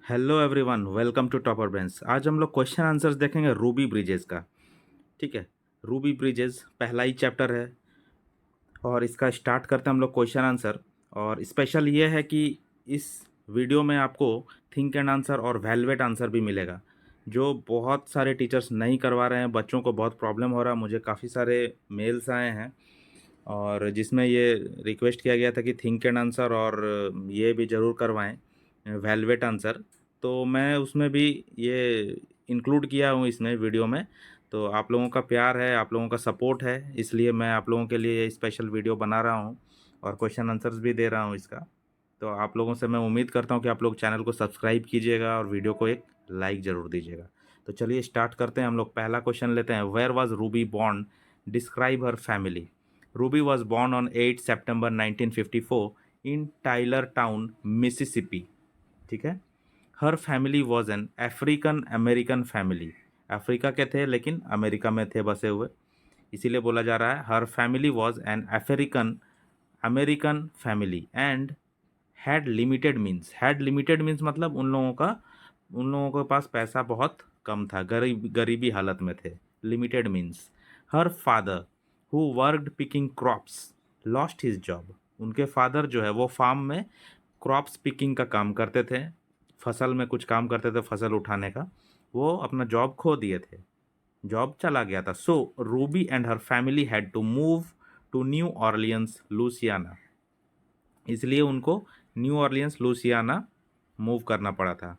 Hello everyone, welcome to Topper Bench. आज हम लोग क्वेश्चन आंसर्स देखेंगे रूबी ब्रिजेस का। ठीक है। रूबी ब्रिजेस पहला ही चैप्टर है और इसका स्टार्ट करते हैं हम लोग क्वेश्चन आंसर। और स्पेशल ये है कि इस वीडियो में आपको थिंक एंड आंसर और वैल्यूएट आंसर भी मिलेगा, जो बहुत सारे टीचर्स नहीं करवा रहे हैं। बच्चों को बहुत प्रॉब्लम हो रहा है, मुझे काफ़ी सारे मेल्स आए हैं और जिसमें ये रिक्वेस्ट किया गया था कि थिंक एंड आंसर और ये भी ज़रूर करवाएं, वैल्यूएट आंसर। तो मैं उसमें भी ये इंक्लूड किया हूँ इसमें वीडियो में। तो आप लोगों का प्यार है, आप लोगों का सपोर्ट है, इसलिए मैं आप लोगों के लिए ये स्पेशल वीडियो बना रहा हूँ और क्वेश्चन आंसर्स भी दे रहा हूँ इसका। तो आप लोगों से मैं उम्मीद करता हूँ कि आप लोग चैनल को सब्सक्राइब कीजिएगा और वीडियो को एक लाइक ज़रूर दीजिएगा। तो चलिए स्टार्ट करते हैं। हम लोग पहला क्वेश्चन लेते हैं। Where was Ruby born? Describe her family. Ruby was born on 8 September 1954 in Tylertown, Mississippi. ठीक है। Her family was an African American family. Africa के थे लेकिन अमेरिका में थे बसे हुए, इसीलिए बोला जा रहा है her family was an African American family and had limited means मतलब उन लोगों के पास पैसा बहुत कम था, गरीबी हालत में थे। Limited means her father who worked picking crops lost his job. उनके फादर जो है वो फार्म में क्रॉप्स पिकिंग का काम करते थे, फसल में कुछ काम करते थे, फसल उठाने का। वो अपना जॉब खो दिए थे, जॉब चला गया था। So Ruby and her family had to move to New Orleans, Louisiana. इसलिए उनको न्यू ऑर्लियंस, लुसियाना मूव करना पड़ा था।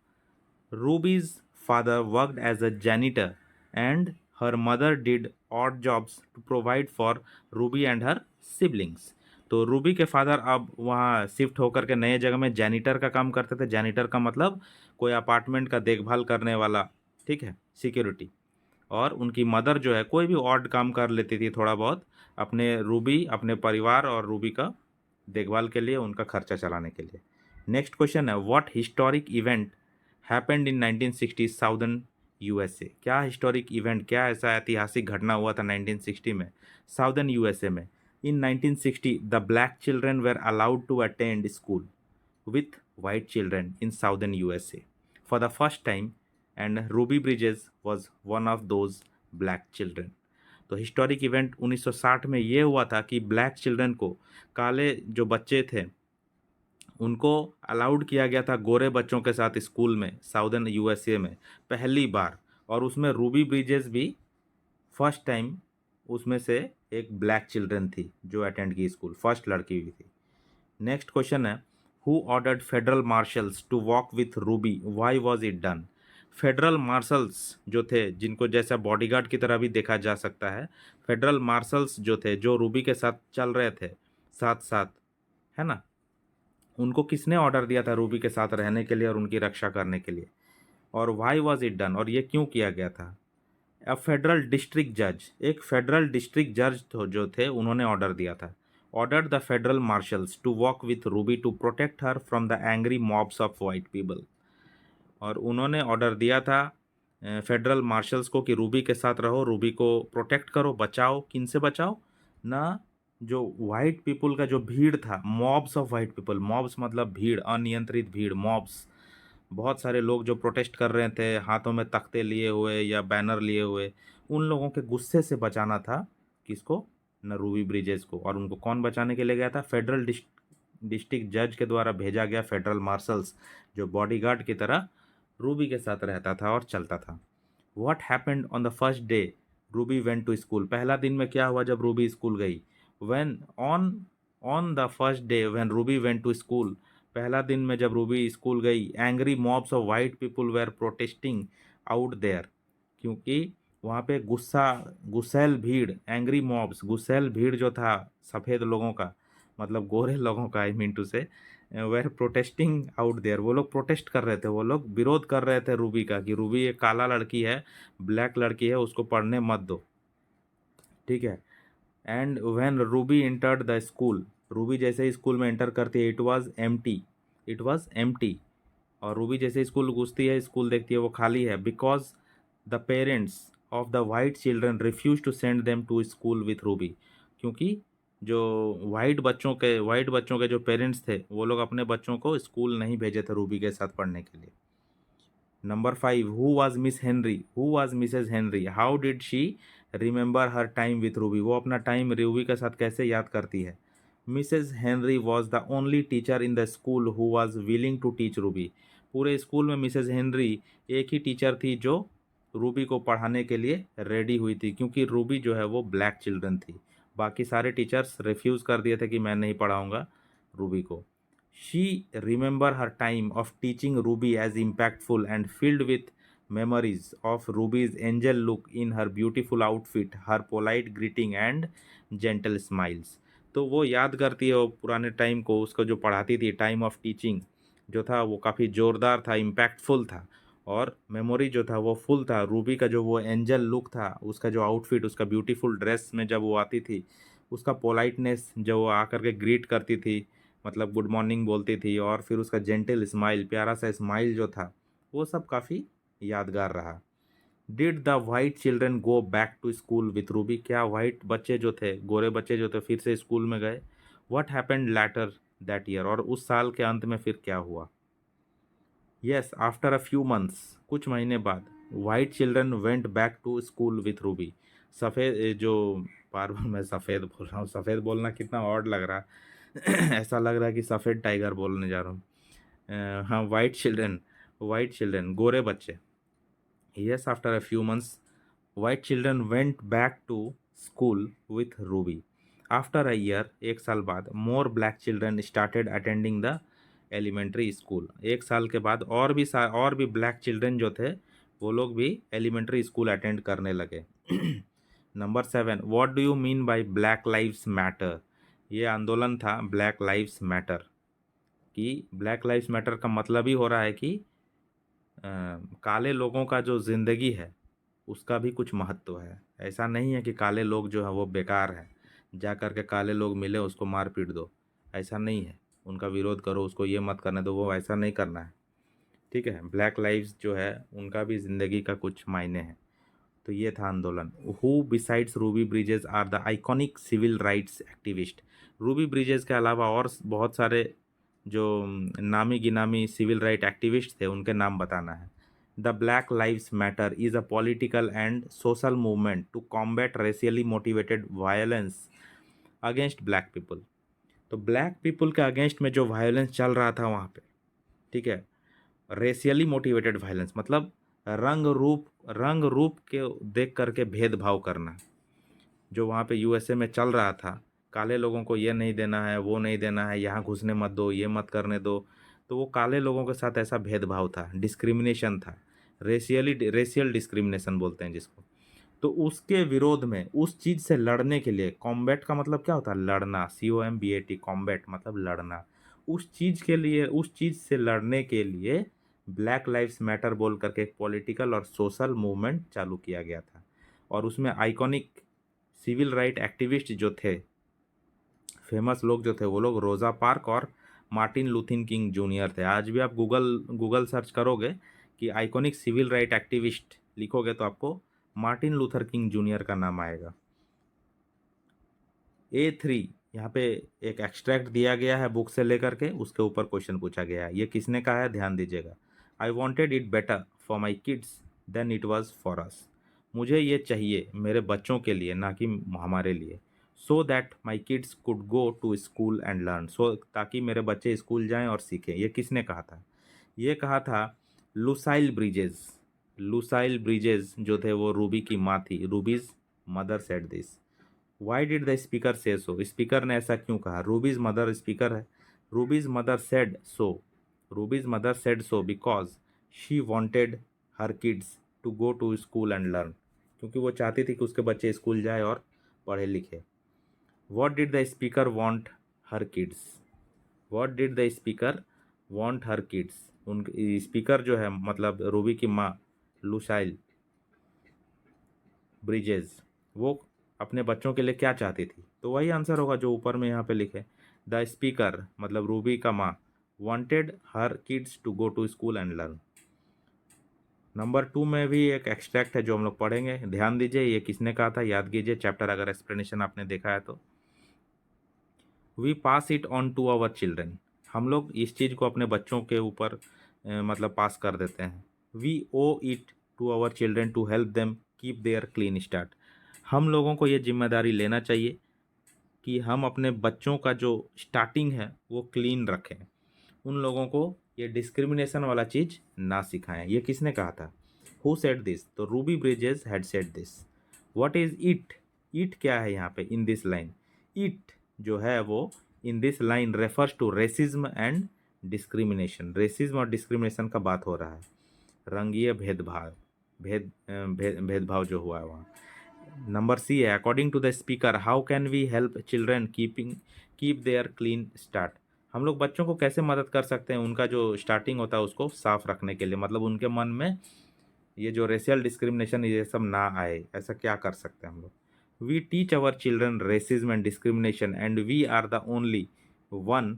Ruby's father worked as a janitor and her mother did odd jobs to provide for Ruby and her siblings. तो Ruby के father अब वहाँ shift होकर के नए जगह में जैनिटर का काम करते थे। जैनिटर का मतलब कोई अपार्टमेंट का देखभाल करने वाला, ठीक है, सिक्योरिटी। और उनकी मदर जो है कोई भी ऑड काम कर लेती थी थोड़ा बहुत, अपने रूबी, अपने परिवार और रूबी का देखभाल के लिए, उनका खर्चा चलाने के लिए। नेक्स्ट क्वेश्चन है, what historic event happened in 1960 southern USA? क्या हिस्टोरिक इवेंट, क्या ऐसा ऐतिहासिक घटना हुआ था 1960 में साउदर्न यूएसए में? In 1960 the black children were allowed to attend school with white children in southern USA for the first time, and Ruby Bridges was one of those black children. तो historic event 1960 में ये हुआ था कि black children को, काले जो बच्चे थे उनको अलाउड किया गया था गोरे बच्चों के साथ स्कूल में साउदर्न यूएसए में पहली बार। और उसमें रूबी ब्रिजेस भी फर्स्ट टाइम उसमें से एक ब्लैक चिल्ड्रन थी जो अटेंड की स्कूल, फर्स्ट लड़की भी थी। नेक्स्ट क्वेश्चन है, who ordered federal marshals to walk with Ruby, why was it done? Federal marshals जो थे, जिनको जैसा बॉडीगार्ड की तरह भी देखा जा सकता है, फेडरल मार्शल्स जो थे, जो रूबी के साथ चल रहे थे साथ साथ, है ना, उनको किसने ऑर्डर दिया था रूबी के साथ रहने के लिए और उनकी रक्षा करने के लिए? और वाई वॉज इट डन, और ये क्यों किया गया था? अ फेडरल डिस्ट्रिक्ट जज, एक फेडरल डिस्ट्रिक्ट जज जो थे उन्होंने ऑर्डर दिया था। Ordered the federal marshals to walk with Ruby to protect her from the angry mobs of white people. और उन्होंने ऑर्डर दिया था फेडरल मार्शल्स को कि रूबी के साथ रहो, रूबी को प्रोटेक्ट करो, बचाओ। किन से बचाओ? ना, जो वाइट पीपल का जो भीड़ था, mobs of white people, mobs मतलब भीड़, अनियंत्रित भीड़, मॉब्स, बहुत सारे लोग जो प्रोटेस्ट कर रहे थे हाथों में तख्ते लिए हुए या बैनर लिए हुए, उन लोगों के गुस्से से बचाना था। किसको? न रूबी ब्रिजेस को। और उनको कौन बचाने के लिए गया था? फेडरल डिस्ट्रिक्ट जज के द्वारा भेजा गया फेडरल मार्शल्स, जो बॉडीगार्ड की तरह रूबी के साथ रहता था और चलता था। What happened on the first day Ruby went to school? पहला दिन में क्या हुआ जब रूबी स्कूल गई? When on on the first day when Ruby went to school, पहला दिन में जब रूबी स्कूल गई, angry mobs of white people were protesting out there. क्योंकि वहाँ पे गुस्सैल भीड़, एंग्री मॉब्स, गुस्सैल भीड़ जो था सफ़ेद लोगों का, मतलब गोरे लोगों का, आई मीन टू से, वेर प्रोटेस्टिंग आउट देयर। वो लोग प्रोटेस्ट कर रहे थे, वो लोग विरोध कर रहे थे रूबी का कि रूबी एक काला लड़की है, ब्लैक लड़की है, उसको पढ़ने मत दो। ठीक है। And when Ruby entered the school, Ruby जैसे ही स्कूल में एंटर करती है, इट वाज एम्प्टी। और रूबी जैसे स्कूल घुसती है, स्कूल देखती है वो खाली है। Because the parents of the white children refuse to send them to school with Ruby. क्योंकि जो वाइट बच्चों के जो पेरेंट्स थे, वो लोग अपने बच्चों को स्कूल नहीं भेजे थे रूबी के साथ पढ़ने के लिए। Number 5, who was Miss Henry? Who was Mrs. Henry? How did she remember her time with Ruby? वो अपना टाइम रूबी के साथ कैसे याद करती है? Mrs. Henry was the only teacher in the school who was willing to teach Ruby. पूरे school में मिसेज हेनरी एक ही टीचर थी जो रूबी को पढ़ाने के लिए रेडी हुई थी, क्योंकि रूबी जो है वो ब्लैक चिल्ड्रन थी। बाकी सारे टीचर्स रिफ्यूज़ कर दिए थे कि मैं नहीं पढ़ाऊँगा रूबी को। She remember her time of teaching Ruby as impactful and filled with memories of Ruby's angel look in her beautiful outfit, her polite greeting and gentle smiles. तो वो याद करती है वो पुराने टाइम को, उसको जो पढ़ाती थी। टाइम ऑफ टीचिंग जो था वो काफ़ी ज़ोरदार था, इम्पैक्टफुल था, और मेमोरी जो था वो फुल था। रूबी का जो वो एंजल लुक था, उसका जो आउटफिट, उसका ब्यूटीफुल ड्रेस में जब वो आती थी, उसका पोलाइटनेस जब वो आकर के ग्रीट करती थी, मतलब गुड मॉर्निंग बोलती थी, और फिर उसका जेंटल स्माइल, प्यारा सा स्माइल जो था, वो सब काफ़ी यादगार रहा। Did the white children go back to school with Ruby? क्या वाइट बच्चे जो थे, गोरे बच्चे जो थे, फिर से स्कूल में गए? What happened later that year? और उस साल के अंत में फिर क्या हुआ? Yes, after a few months, कुछ महीने बाद, white children went back to school with Ruby. सफ़ेद जो, बार बार मैं सफ़ेद बोल रहा हूँ, सफ़ेद बोलना कितना ऑड लग रहा है ऐसा लग रहा है कि सफ़ेद टाइगर बोलने जा रहा हूँ। हाँ, वाइट चिल्ड्रन गोरे बच्चे। Yes, after a few months white children went back to school with Ruby. After a year, एक साल बाद, more black children started attending the elementary school. एक साल के बाद और भी ब्लैक चिल्ड्रन जो थे वो लोग भी एलिमेंट्री स्कूल अटेंड करने लगे। Number 7, what do you mean by black Lives matter? ये आंदोलन था ब्लैक लाइव्स मैटर, कि ब्लैक लाइव्स मैटर का मतलब ही हो रहा है कि काले लोगों का जो ज़िंदगी है उसका भी कुछ महत्व है। ऐसा नहीं है कि काले लोग जो है वो बेकार हैं, जा कर के काले लोग मिले उसको मार पीट दो, ऐसा नहीं है। उनका विरोध करो, उसको ये मत करने दो, वो ऐसा नहीं करना है। ठीक है, ब्लैक लाइव्स जो है उनका भी ज़िंदगी का कुछ मायने हैं। तो ये था आंदोलन। Who besides Ruby Bridges are the iconic civil rights activist? Ruby Bridges के अलावा और बहुत सारे जो नामी गिनामी सिविल राइट एक्टिविस्ट थे उनके नाम बताना है। The Black Lives Matter is a political and social movement to combat racially motivated violence against black people. तो ब्लैक पीपल के अगेंस्ट में जो वायलेंस चल रहा था वहाँ पे, ठीक है, रेशियली मोटिवेटेड वायलेंस मतलब रंग रूप के देख करके भेदभाव करना, जो वहाँ पे यूएसए में चल रहा था। काले लोगों को ये नहीं देना है, वो नहीं देना है, यहाँ घुसने मत दो, ये मत करने दो। तो वो काले लोगों के साथ ऐसा भेदभाव था, डिस्क्रिमिनेशन था, रेशियल डिस्क्रिमिनेशन बोलते हैं जिसको। तो उसके विरोध में, उस चीज़ से लड़ने के लिए, कॉम्बैट का मतलब क्या होता है? लड़ना, COMBAT, कॉम्बैट मतलब लड़ना। उस चीज़ के लिए, उस चीज़ से लड़ने के लिए ब्लैक लाइव्स मैटर बोल करके एक पॉलिटिकल और सोशल मूवमेंट चालू किया गया था। और उसमें आइकॉनिक सिविल राइट एक्टिविस्ट जो थे, फेमस लोग जो थे, वो लोग रोज़ा पार्क और मार्टिन लूथर किंग जूनियर थे। आज भी आप गूगल सर्च करोगे कि आइकॉनिक सिविल राइट एक्टिविस्ट लिखोगे तो आपको मार्टिन लूथर किंग जूनियर का नाम आएगा। A3, यहाँ पे एक एक्सट्रैक्ट दिया गया है बुक से लेकर के, उसके ऊपर क्वेश्चन पूछा गया है। ये किसने कहा है, ध्यान दीजिएगा। I wanted it better for my kids than it was for us. मुझे ये चाहिए मेरे बच्चों के लिए, ना कि हमारे लिए। So that my kids could go to school and learn, so ताकि मेरे बच्चे स्कूल जाएं और सीखें। ये किसने कहा था? ये कहा था लुसाइल ब्रिजेस। लुसाइल ब्रिजेस जो थे वो रूबी की माँ थी। रूबीज mother said this. Why did the speaker से सो? स्पीकर ने ऐसा क्यों कहा? रूबीज मदर स्पीकर है। Ruby's mother said so, Ruby's mother said so because she wanted her kids to go to school and learn, क्योंकि वो चाहती थी कि उसके बच्चे स्कूल जाए और पढ़े लिखे। What did the speaker want her kids? What did the speaker want her kids? उन स्पीकर जो है मतलब रूबी की माँ लुसाइल ब्रिजेस, वो अपने बच्चों के लिए क्या चाहती थी? तो वही आंसर होगा जो ऊपर में यहाँ पे लिखे। द स्पीकर मतलब रूबी का माँ wanted her kids to go to school and learn. Number 2 में भी एक एक्सट्रैक्ट है जो हम लोग पढ़ेंगे, ध्यान दीजिए। ये किसने कहा था, याद कीजिए चैप्टर अगर एक्सप्लेनेशन आपने देखा है तो। We pass it on to our children, हम लोग इस चीज़ को अपने बच्चों के ऊपर मतलब पास कर देते हैं। We owe it to our children to help them keep their clean start. हम लोगों को ये जिम्मेदारी लेना चाहिए कि हम अपने बच्चों का जो स्टार्टिंग है वो क्लीन रखें। उन लोगों को ये डिस्क्रिमिनेशन वाला चीज़ ना सिखाएं। ये किसने कहा था? Who said this? तो Ruby Bridges had said this. What is it? It क्या है यहाँ पे इन दिस लाइन? इट जो है वो in this line refers to racism and discrimination. Racism और डिस्क्रिमिनेशन का बात हो रहा है, रंगीय भेदभाव, भेदभाव जो हुआ है वहाँ। नंबर सी है, according to the speaker how can we help children keep their clean start. हम लोग बच्चों को कैसे मदद कर सकते हैं उनका जो स्टार्टिंग होता है उसको साफ रखने के लिए, मतलब उनके मन में ये जो रेशियल डिस्क्रिमिनेशन ये सब ना आए, ऐसा क्या कर सकते हैं हम लोग? We teach our children racism and discrimination and we are the only one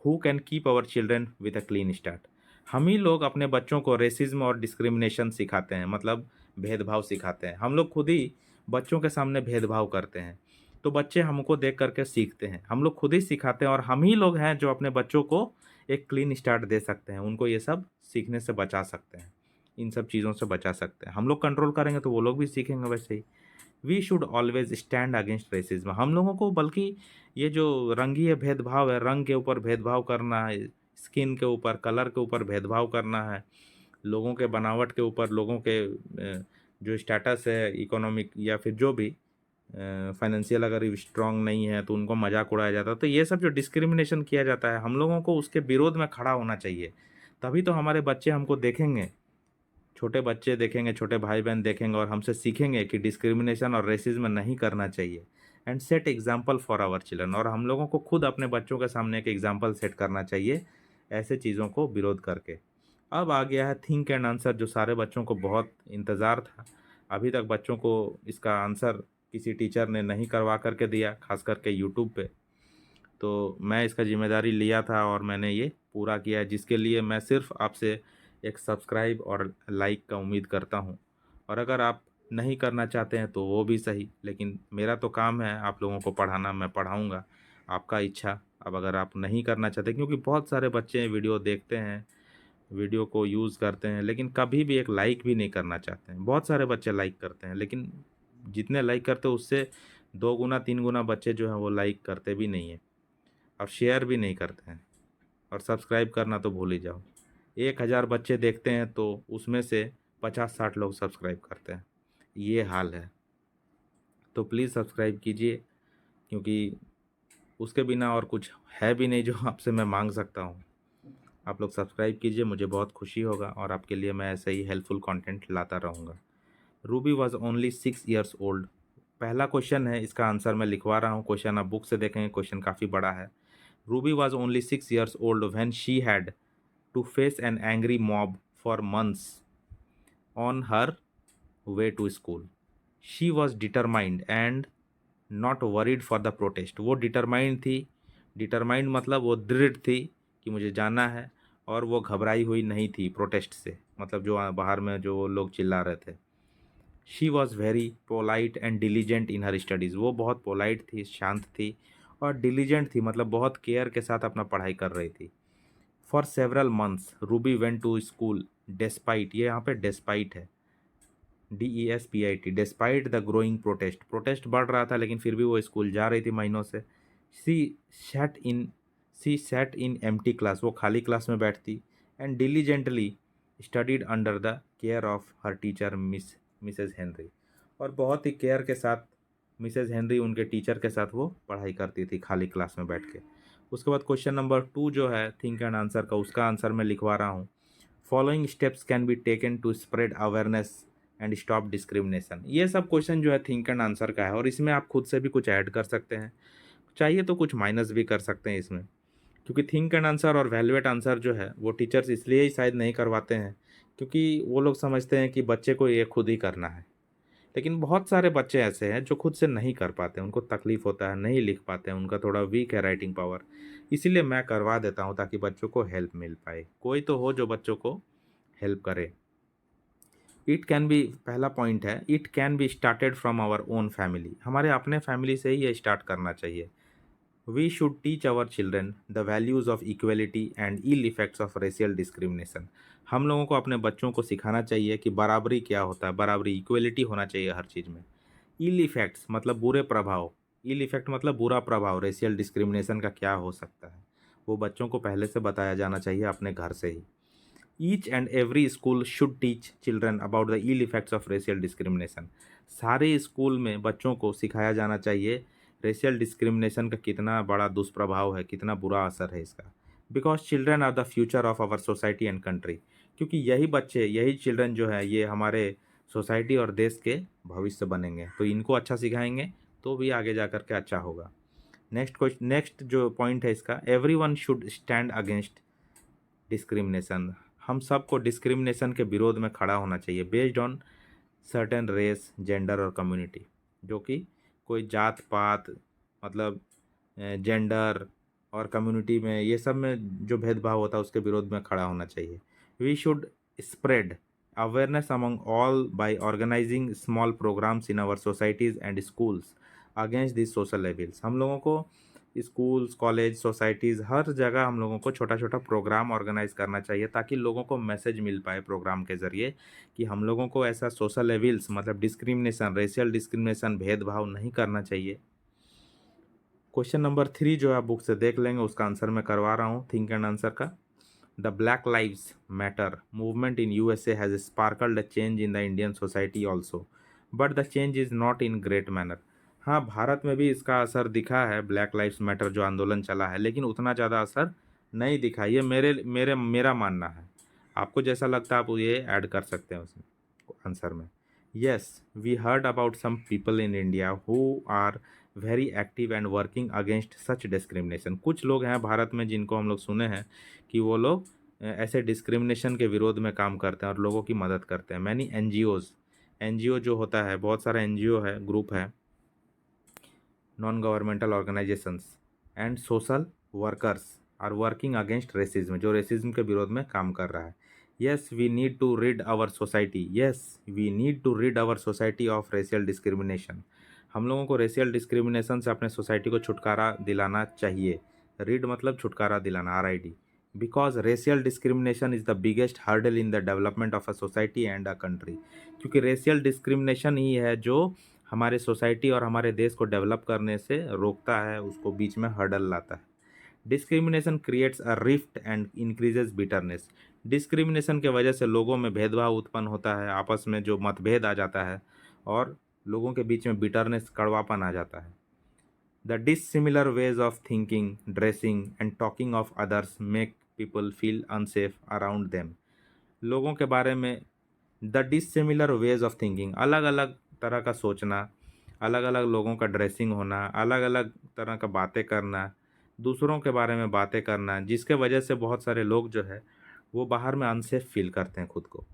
who can keep our children with a clean start. हम ही लोग अपने बच्चों को रेसिज्म और डिस्क्रिमिनेशन सिखाते हैं, मतलब भेदभाव सिखाते हैं। हम लोग खुद ही बच्चों के सामने भेदभाव करते हैं, तो बच्चे हमको देख करके सीखते हैं। हम लोग खुद ही सिखाते हैं और हम ही लोग हैं जो अपने बच्चों को एक क्लीन स्टार्ट दे सकते हैं, उनको ये सब सीखने से बचा सकते हैं, इन सब चीज़ों से बचा सकते हैं। हम लोग कंट्रोल करेंगे तो वो लोग भी सीखेंगे वैसे ही। We should always stand against racism. हम लोगों को बल्कि ये जो रंगीय भेदभाव है, रंग के ऊपर भेदभाव करना है, स्किन के ऊपर, कलर के ऊपर भेदभाव करना है, लोगों के बनावट के ऊपर, लोगों के जो स्टेटस है इकोनॉमिक या फिर जो भी फाइनेंशियल अगर स्ट्रांग नहीं है तो उनको मजाक उड़ाया जाता है, तो ये सब जो डिस्क्रिमिनेशन किया जाता है हम लोगों को उसके विरोध में खड़ा होना चाहिए। तभी तो हमारे बच्चे हमको देखेंगे, छोटे बच्चे देखेंगे, छोटे भाई बहन देखेंगे और हमसे सीखेंगे कि डिस्क्रिमिनेशन और रेसिज्म नहीं करना चाहिए। And set example for our children. और हम लोगों को खुद अपने बच्चों के सामने एक एग्जाम्पल सेट करना चाहिए ऐसे चीज़ों को विरोध करके। अब आ गया है थिंक एंड आंसर, जो सारे बच्चों को बहुत इंतज़ार था। अभी तक बच्चों को इसका आंसर किसी टीचर ने नहीं करवा करके दिया, खास करके यूट्यूब पे। तो मैं इसका जिम्मेदारी लिया था और मैंने ये पूरा किया है, जिसके लिए मैं सिर्फ आपसे एक सब्सक्राइब और लाइक का उम्मीद करता हूँ। और अगर आप नहीं करना चाहते हैं तो वो भी सही, लेकिन मेरा तो काम है आप लोगों को पढ़ाना, मैं पढ़ाऊँगा, आपका इच्छा। अब अगर आप नहीं करना चाहते, क्योंकि बहुत सारे बच्चे वीडियो देखते हैं, वीडियो को यूज़ करते हैं, लेकिन कभी भी एक लाइक भी नहीं करना चाहते हैं। बहुत सारे बच्चे लाइक करते हैं, लेकिन जितने लाइक करते हैं उससे 2 गुना 3 गुना बच्चे जो हैं वो लाइक करते भी नहीं हैं और शेयर भी नहीं करते हैं, और सब्सक्राइब करना तो भूल ही जाओ। 1000 बच्चे देखते हैं तो उसमें से 50-60 लोग सब्सक्राइब करते हैं, ये हाल है। तो प्लीज़ सब्सक्राइब कीजिए, क्योंकि उसके बिना और कुछ है भी नहीं जो आपसे मैं मांग सकता हूँ। आप लोग सब्सक्राइब कीजिए, मुझे बहुत खुशी होगा और आपके लिए मैं ऐसे ही हेल्पफुल कंटेंट लाता रहूँगा। Ruby was only 6 years old. पहला क्वेश्चन है, इसका आंसर मैं लिखवा रहा हूँ। क्वेश्चन आप बुक से देखेंगे, क्वेश्चन काफ़ी बड़ा है। Ruby was only 6 years old when she had to face an angry mob for months on her way to school. She was determined and not worried for the protest. वो determined थी, determined मतलब वो दृढ़ थी कि मुझे जाना है, और वो घबराई हुई नहीं थी प्रोटेस्ट से, मतलब जो बाहर में जो वो लोग चिल्ला रहे थे। She was very polite and diligent in her studies. वो बहुत पोलाइट थी, शांत थी और डिलीजेंट थी, मतलब बहुत केयर के साथ अपना पढ़ाई कर रही थी। For several months Ruby went to school despite, ये यहाँ पे डेस्पाइट है, DESPIT, despite the growing protest. Protest बढ़ रहा था लेकिन फिर भी वो स्कूल जा रही थी महीनों से। She sat in she sat in empty class, वो खाली क्लास में बैठती। And diligently studied under the care of her teacher Mrs Henry, और बहुत ही केयर के साथ मिसेज हेनरी उनके टीचर के साथ वो पढ़ाई करती थी खाली क्लास में बैठ के। उसके बाद क्वेश्चन नंबर 2 जो है थिंक एंड आंसर का, उसका आंसर मैं लिखवा रहा हूँ। Following steps can be taken to spread awareness and stop discrimination. ये सब क्वेश्चन जो है थिंक एंड आंसर का है, और इसमें आप खुद से भी कुछ ऐड कर सकते हैं, चाहिए तो कुछ माइनस भी कर सकते हैं इसमें, क्योंकि थिंक एंड आंसर और वैल्यूएट आंसर जो है वो टीचर्स इसलिए ही शायद नहीं करवाते हैं क्योंकि वो लोग समझते हैं कि बच्चे को ये खुद ही करना है। लेकिन बहुत सारे बच्चे ऐसे हैं जो खुद से नहीं कर पाते, उनको तकलीफ होता है, नहीं लिख पाते हैं, उनका थोड़ा वीक है राइटिंग पावर, इसीलिए मैं करवा देता हूँ ताकि बच्चों को हेल्प मिल पाए, कोई तो हो जो बच्चों को हेल्प करे। इट कैन बी, पहला पॉइंट है, it can be started from our own family. हमारे अपने फैमिली से ही ये स्टार्ट करना चाहिए। We should teach our children the values of equality and ill effects of racial discrimination. हम लोगों को अपने बच्चों को सिखाना चाहिए कि बराबरी क्या होता है, बराबरी इक्वलिटी होना चाहिए हर चीज़ में। इल इफेक्ट्स मतलब बुरे प्रभाव, इल इफेक्ट मतलब बुरा प्रभाव रेशियल डिस्क्रिमिनेशन का क्या हो सकता है, वो बच्चों को पहले से बताया जाना चाहिए अपने घर से ही। Each and every school should teach children about the ill effects of racial discrimination. सारे स्कूल में बच्चों को सिखाया जाना चाहिए रेशियल डिस्क्रिमिनेशन का कितना बड़ा दुष्प्रभाव है, कितना बुरा असर है इसका। Because children are the future of our society and country. क्योंकि यही बच्चे, यही चिल्ड्रन जो है, ये हमारे सोसाइटी और देश के भविष्य बनेंगे। तो इनको अच्छा सिखाएंगे तो भी आगे जा कर के अच्छा होगा। नेक्स्ट जो पॉइंट है इसका, everyone should stand against discrimination. हम सबको डिस्क्रिमिनेशन के विरोध में खड़ा होना चाहिए based on certain race, gender और कम्युनिटी। जो कि कोई जात पात मतलब जेंडर और कम्युनिटी में, ये सब में जो भेदभाव होता है उसके विरोध में खड़ा होना चाहिए। We should spread awareness among all by organising small programmes in our societies and schools against this social evils. हम लोगों को स्कूल्स, कॉलेज, सोसाइटीज़, हर जगह हम लोगों को छोटा छोटा प्रोग्राम ऑर्गेनाइज करना चाहिए ताकि लोगों को मैसेज मिल पाए प्रोग्राम के ज़रिए कि हम लोगों को ऐसा सोशल एविल्स मतलब डिस्क्रिमिनेशन, रेशियल डिस्क्रिमिनेशन, भेदभाव नहीं करना चाहिए। क्वेश्चन नंबर 3 जो आप बुक से देख लेंगे, उसका आंसर मैं करवा रहा हूँ थिंक एंड आंसर का। The Black Lives matter movement in USA has sparkled a change in the Indian society also, but the change is not in great manner. हाँ, भारत में भी इसका असर दिखा है, ब्लैक लाइव्स मैटर जो आंदोलन चला है, लेकिन उतना ज़्यादा असर नहीं दिखा। ये मेरा मानना है। आपको जैसा लगता है आप ये ऐड कर सकते हैं उसमें आंसर में। Yes, we heard about some people in India who are very active and working against such discrimination. कुछ लोग हैं भारत में जिनको हम लोग सुने हैं कि वो लोग ऐसे डिस्क्रिमिनेशन के विरोध में काम करते हैं और लोगों की मदद करते हैं। मैनी एनजीओ जो होता है, बहुत सारा एनजीओ है, ग्रुप है, non governmental organisations and social workers are working against racism, जो रेसिज्म के विरोध में काम कर रहा है। Yes we need to rid our society, yes we need to rid our society of racial discrimination. हम लोगों को रेशियल डिस्क्रिमिनेशन से अपने सोसाइटी को छुटकारा दिलाना चाहिए। रीड मतलब छुटकारा दिलाना, RID। Because racial discrimination is the biggest hurdle in the development of a society and a country. क्योंकि रेशियल डिस्क्रिमिनेशन ही है जो हमारे सोसाइटी और हमारे देश को डेवलप करने से रोकता है, उसको बीच में हर्डल लाता है। Discrimination creates a rift and increases bitterness. Discrimination के वजह से लोगों में भेदभाव उत्पन्न होता है, आपस में जो मतभेद आ जाता है और लोगों के बीच में बिटरनेस, कड़वापन आ जाता है। The dissimilar ways of thinking, dressing and talking of others make people feel unsafe around them. लोगों के बारे में the dissimilar ways of thinking, अलग अलग तरह का सोचना, अलग अलग लोगों का ड्रेसिंग होना, अलग अलग तरह का बातें करना, दूसरों के बारे में बातें करना, जिसके वजह से बहुत सारे लोग जो है वो बाहर में अनसेफ फील करते हैं खुद को।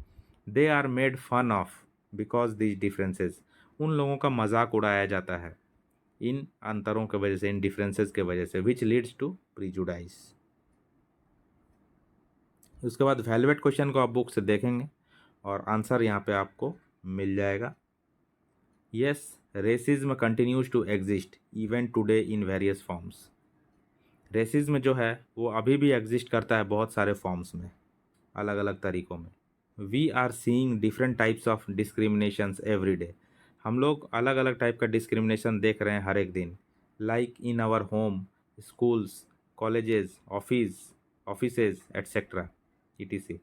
They are made fun of because these differences, उन लोगों का मजाक उड़ाया जाता है इन अंतरों के वजह से, इन डिफरेंसेस के वजह से, विच लीड्स टू प्रीजुडाइस। उसके बाद वैल्यूएट क्वेश्चन को आप बुक से देखेंगे और आंसर यहाँ पे आपको मिल जाएगा। Yes, racism continues to exist even today in various forms. Racism जो है वो अभी भी एग्जिस्ट करता है बहुत सारे फॉर्म्स में, अलग अलग तरीक़ों में। We are seeing different types of discriminations every day. हम लोग अलग अलग टाइप का डिस्क्रिमिनेशन देख रहे हैं हर एक दिन, like in our home, schools, colleges, offices etcetera etc,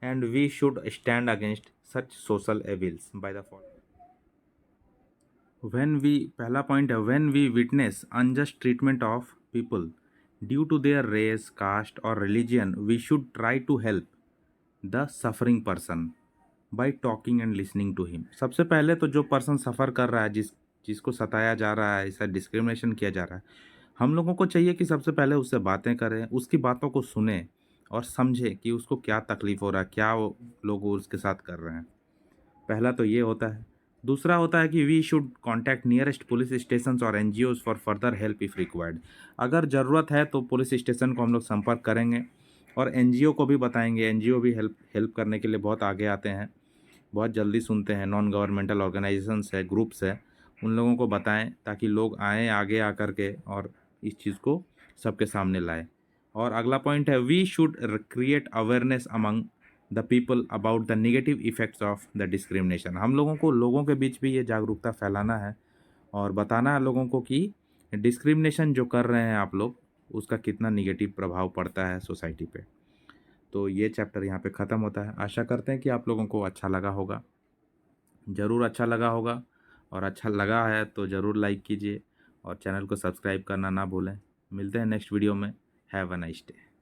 and we should stand against such social evils by the following. When we, पहला पॉइंट है, when we witness unjust treatment of people due to their race, caste or religion, we should try to help the suffering person by talking and listening to him. सबसे पहले तो जो person सफ़र कर रहा है, जिसको सताया जा रहा है, इसका डिस्क्रिमिनेशन किया जा रहा है, हम लोगों को चाहिए कि सबसे पहले उससे बातें करें, उसकी बातों को सुने और समझें कि उसको क्या तकलीफ़ हो रहा है, क्या वो लोग उसके साथ कर रहे हैं। पहला तो ये होता है। दूसरा होता है कि we should contact nearest police station और NGOs for further help if required. अगर ज़रूरत है तो पुलिस स्टेशन को हम लोग संपर्क करेंगे और NGO को भी बताएंगे। NGO भी हेल्प करने के लिए बहुत आगे आते हैं, बहुत जल्दी सुनते हैं। नॉन गवर्नमेंटल ऑर्गेनाइजेशंस है, ग्रुप्स है, उन लोगों को बताएं ताकि लोग आएँ आगे आकर के और इस चीज़ को सबके सामने लाए। और अगला पॉइंट है we should create awareness among the people about the negative effects of the discrimination. हम लोगों को लोगों के बीच भी ये जागरूकता फैलाना है और बताना है लोगों को कि डिस्क्रिमिनेशन जो कर रहे हैं आप लोग उसका कितना निगेटिव प्रभाव पड़ता है सोसाइटी पे। तो ये चैप्टर यहाँ पे ख़त्म होता है। आशा करते हैं कि आप लोगों को अच्छा लगा होगा, ज़रूर अच्छा लगा होगा, और अच्छा लगा है तो ज़रूर लाइक कीजिए और चैनल को सब्सक्राइब करना ना भूलें। मिलते हैं नेक्स्ट वीडियो में। Have a nice day.